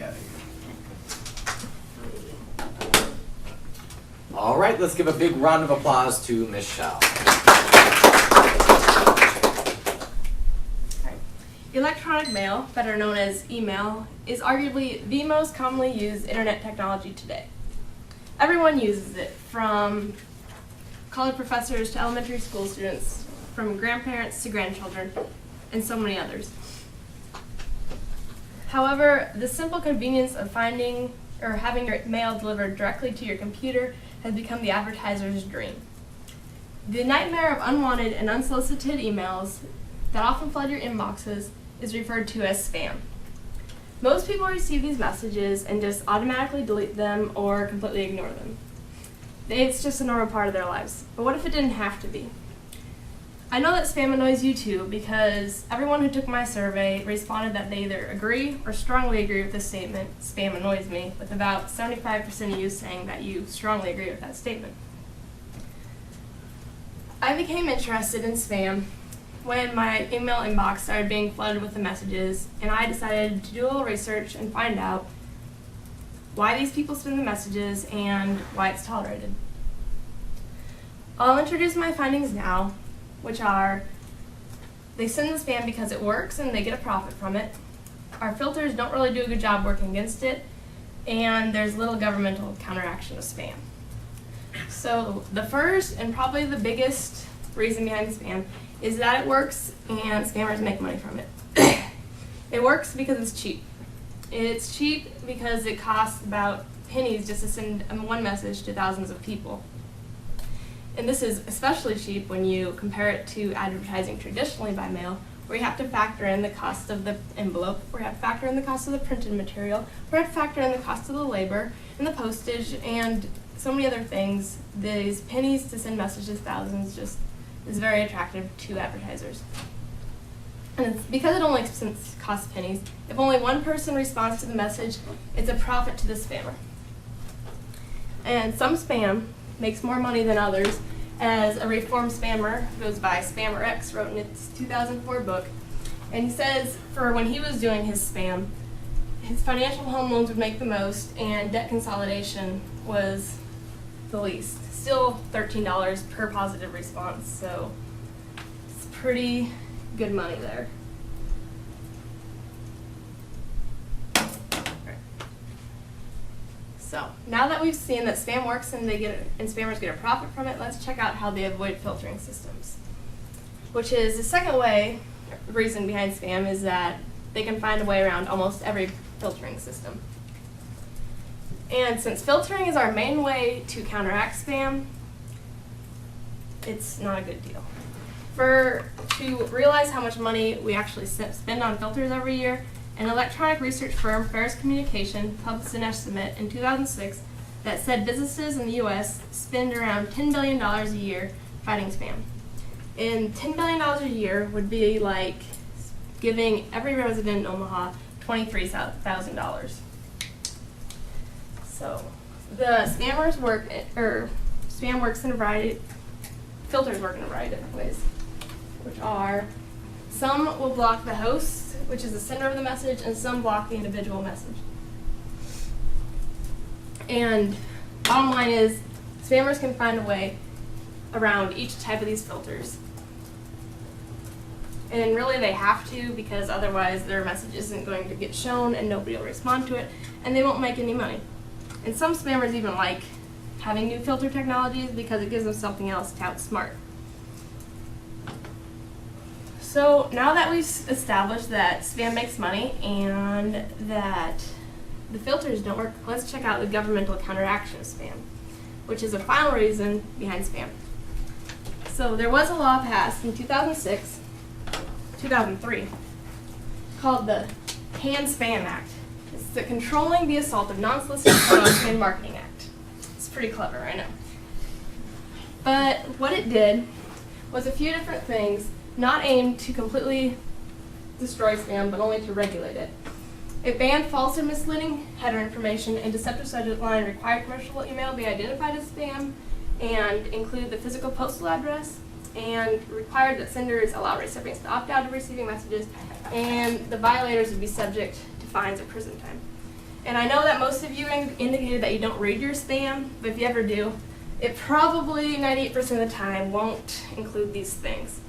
out of here. All right, let's give a big round of applause to Michelle. Electronic mail, better known as email, is arguably the most commonly used internet technology today. Everyone uses it, from college professors to elementary school students, from grandparents to grandchildren, and so many others. However, the simple convenience of finding or having your mail delivered directly to your computer has become the advertiser's dream. The nightmare of unwanted and unsolicited emails that often flood your inboxes is referred to as spam. Most people receive these messages and just automatically delete them or completely ignore them. It's just a normal part of their lives. But what if it didn't have to be? I know that spam annoys you too, because everyone who took my survey responded that they either agree or strongly agree with this statement, "Spam annoys me," with about 75% of you saying that you strongly agree with that statement. I became interested in spam when my email inbox started being flooded with the messages, and I decided to do a little research and find out why these people send the messages and why it's tolerated. I'll introduce my findings now, which are: they send the spam because it works and they get a profit from it. Our filters don't really do a good job working against it, and there's little governmental counteraction to spam. So the first and probably the biggest reason behind spam is that it works and spammers make money from it. It works because it's cheap. It's cheap because it costs about pennies just to send one message to thousands of people. And this is especially cheap when you compare it to advertising traditionally by mail, where you have to factor in the cost of the envelope, where you have to factor in the cost of the printed material, where you have to factor in the cost of the labor and the postage and so many other things. These pennies to send messages to thousands just is very attractive to advertisers. And it's because it only costs pennies. If only one person responds to the message, it's a profit to the spammer. And some spam makes more money than others, as a reformed spammer who goes by Spammer X wrote in its 2004 book. And he says for when he was doing his spam, his financial home loans would make the most and debt consolidation was the least. Still $13 per positive response, so it's pretty good money there. So now that we've seen that spam works and spammers get a profit from it, let's check out how they avoid filtering systems. Which is the second reason behind spam is that they can find a way around almost every filtering system. And since filtering is our main way to counteract spam, it's not a good deal. To realize how much money we actually spend on filters every year, an electronic research firm, Ferris Communication, published an estimate in 2006 that said businesses in the U.S. spend around $10 billion a year fighting spam. And $10 billion a year would be like giving every resident in Omaha $23,000. So the spam works in a variety, filters work in a variety of different ways, which are: some will block the host, which is the sender of the message, and some block the individual message. And bottom line is, spammers can find a way around each type of these filters. And really they have to, because otherwise their message isn't going to get shown and nobody will respond to it, and they won't make any money. And some spammers even like having new filter technologies because it gives them something else to outsmart. So now that we've established that spam makes money and that the filters don't work, let's check out the governmental counteraction of spam, which is a final reason behind spam. So there was a law passed in 2003, called the CAN-SPAM Act. It's the Controlling the Assault of Non-Solicited Products and Marketing Act. It's pretty clever, I know. But what it did was a few different things, not aimed to completely destroy spam, but only to regulate it. It banned false or misleading header information and deceptive subject line, required commercial email be identified as spam, and include the physical postal address, and required that senders allow recipients to opt out of receiving messages, and the violators would be subject to fines or prison time. And I know that most of you indicated that you don't read your spam, but if you ever do, it probably 98% of the time won't include these things.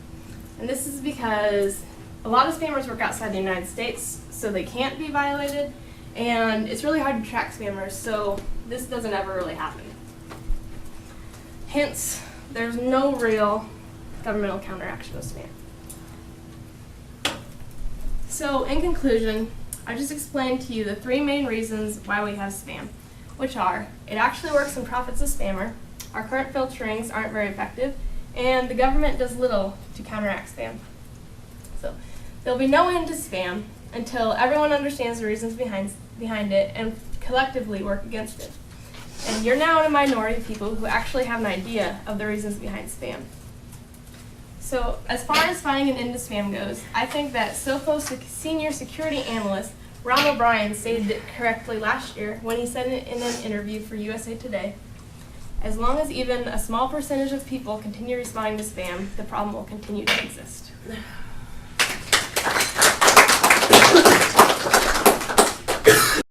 And this is because a lot of spammers work outside the United States, so they can't be violated, and it's really hard to track spammers, so this doesn't ever really happen. Hence, there's no real governmental counteraction of spam. So, in conclusion, I just explained to you the 3 main reasons why we have spam, which are, it actually works and profits a spammer, our current filterings aren't very effective, and the government does little to counteract spam. So, there'll be no end to spam until everyone understands the reasons behind it and collectively work against it. And you're now in a minority of people who actually have an idea of the reasons behind spam. So, as far as finding an end to spam goes, I think that SOFO senior security analyst Ron O'Brien stated it correctly last year when he said it in an interview for USA Today. As long as even a small percentage of people continue responding to spam, the problem will continue to exist.